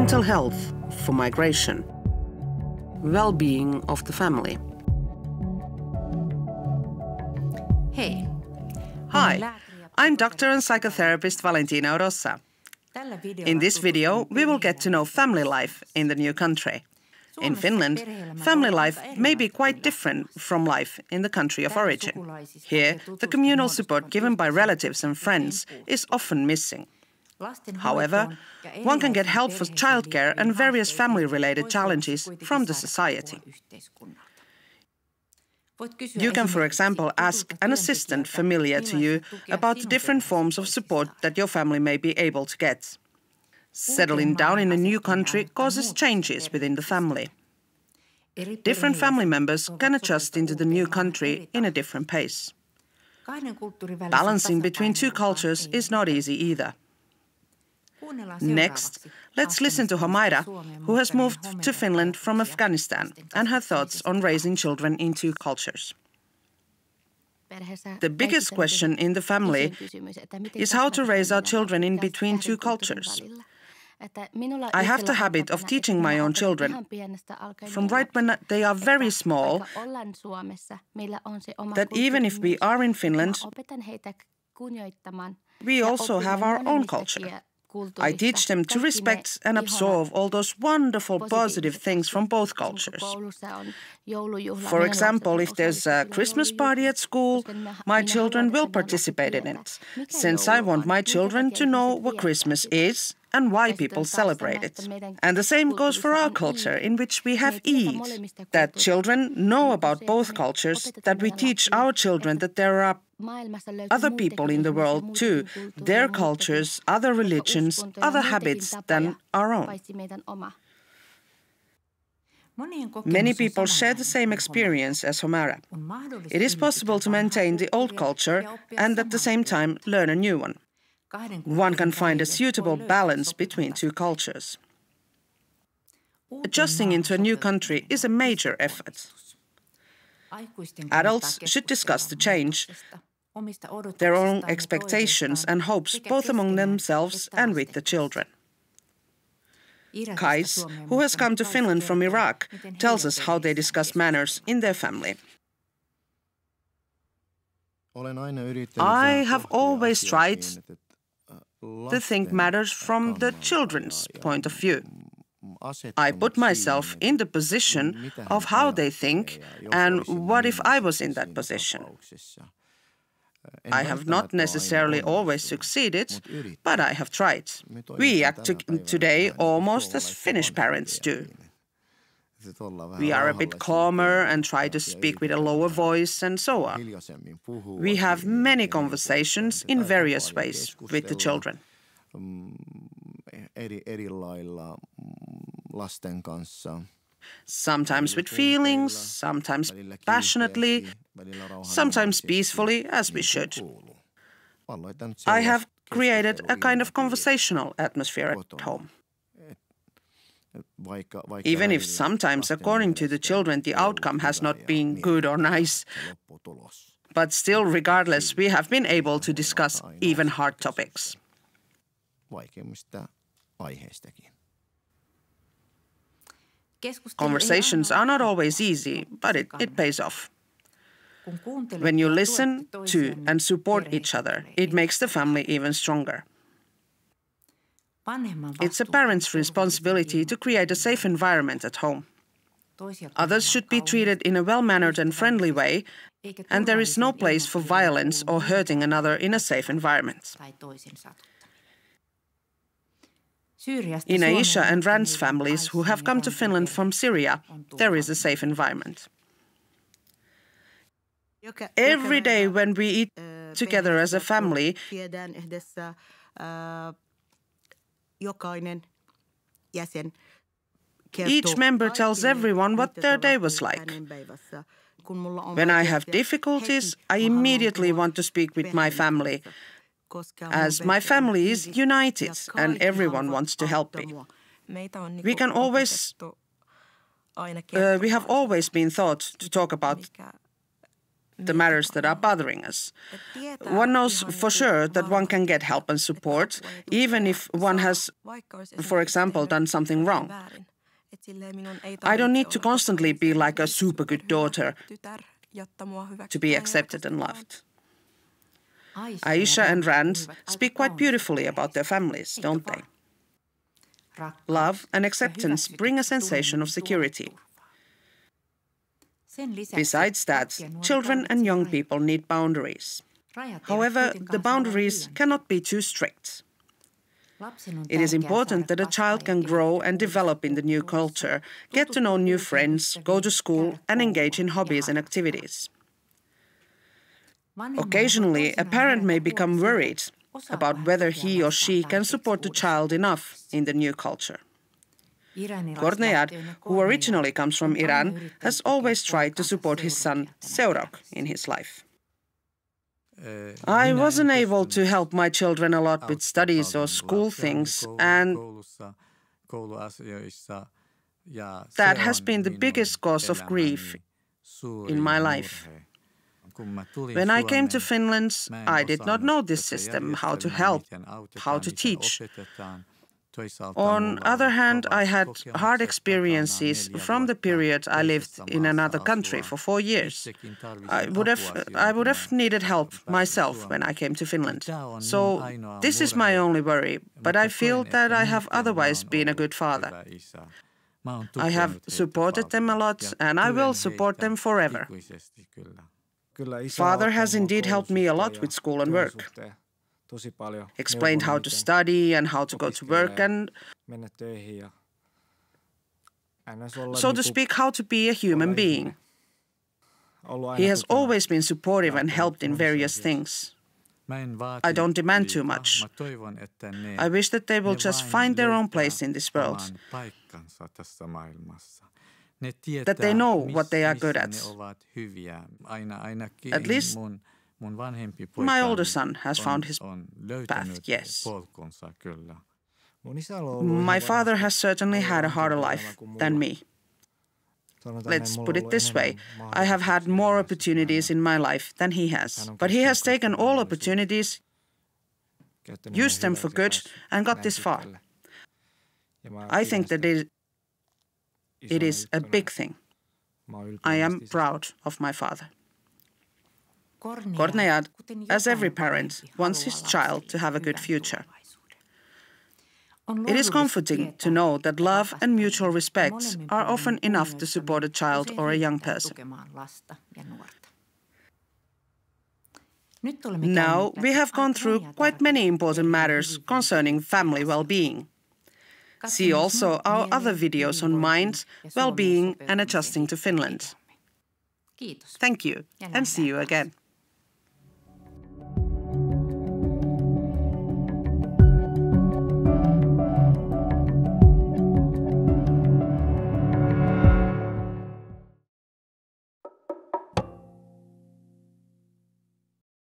mental health for migration, well-being of the family. Hi, I'm doctor and psychotherapist Valentina Orossa. In this video, we will get to know family life in the new country. In Finland, family life may be quite different from life in the country of origin. Here, the communal support given by relatives and friends is often missing. However, one can get help for childcare and various family-related challenges from the society. You can, for example, ask an assistant familiar to you about the different forms of support that your family may be able to get. Settling down in a new country causes changes within the family. Different family members can adjust into the new country in a different pace. Balancing between two cultures is not easy either. Next, let's listen to Humaira, who has moved to Finland from Afghanistan, and her thoughts on raising children in two cultures. The biggest question in the family is how to raise our children in between two cultures. I have the habit of teaching my own children, from right when they are very small, that even if we are in Finland, we also have our own culture. I teach them to respect and absorb all those wonderful positive things from both cultures. For example, if there's a Christmas party at school, my children will participate in it, since I want my children to know what Christmas is and why people celebrate it. And the same goes for our culture, in which we have Eid, that children know about both cultures, that we teach our children that there are other people in the world too, their cultures, other religions, other habits than our own. Many people share the same experience as Humaira. It is possible to maintain the old culture and at the same time learn a new one. One can find a suitable balance between two cultures. Adjusting into a new country is a major effort. Adults should discuss the change, their own expectations and hopes, both among themselves and with the children. Kais, who has come to Finland from Iraq, tells us how they discuss manners in their family. I have always tried to think matters from the children's point of view. I put myself in the position of how they think and what if I was in that position. I have not necessarily always succeeded, but I have tried. We act today almost as Finnish parents do. We are a bit calmer and try to speak with a lower voice and so on. We have many conversations in various ways with the children. Sometimes with feelings, sometimes passionately, sometimes peacefully, as we should. I have created a kind of conversational atmosphere at home. Even if sometimes, according to the children, the outcome has not been good or nice, but still, regardless, we have been able to discuss even hard topics. Conversations are not always easy, but it pays off. When you listen to and support each other, it makes the family even stronger. It's a parent's responsibility to create a safe environment at home. Others should be treated in a well-mannered and friendly way, and there is no place for violence or hurting another in a safe environment. In Aisha and Rand's families who have come to Finland from Syria, there is a safe environment. Every day when we eat together as a family, each member tells everyone what their day was like. When I have difficulties, I immediately want to speak with my family, as my family is united and everyone wants to help me. We have always been taught to talk about the matters that are bothering us. One knows for sure that one can get help and support, even if one has, for example, done something wrong. I don't need to constantly be like a super good daughter to be accepted and loved. Aisha and Rand speak quite beautifully about their families, don't they? Love and acceptance bring a sensation of security. Besides that, children and young people need boundaries. However, the boundaries cannot be too strict. It is important that a child can grow and develop in the new culture, get to know new friends, go to school, and engage in hobbies and activities. Occasionally, a parent may become worried about whether he or she can support the child enough in the new culture. Kornejad, who originally comes from Iran, has always tried to support his son Seurok in his life. I wasn't able to help my children a lot with studies or school things, and that has been the biggest cause of grief in my life. When I came to Finland, I did not know this system, how to help, how to teach. On the other hand, I had hard experiences from the period I lived in another country for 4 years. I would have needed help myself when I came to Finland. So this is my only worry, but I feel that I have otherwise been a good father. I have supported them a lot, and I will support them forever. Father has indeed helped me a lot with school and work. Explained how to study and how to go to work and, so to speak, how to be a human being. He has always been supportive and helped in various things. I don't demand too much. I wish that they will just find their own place in this world. That they know what they are good at. At least my older son has found his path, yes. My father has certainly had a harder life than me. Let's put it this way. I have had more opportunities in my life than he has. But he has taken all opportunities, used them for good, and got this far. I think that it is a big thing. I am proud of my father. Kornejad, as every parent, wants his child to have a good future. It is comforting to know that love and mutual respect are often enough to support a child or a young person. Now, we have gone through quite many important matters concerning family well-being. See also our other videos on mind, well-being and adjusting to Finland. Thank you, and see you again.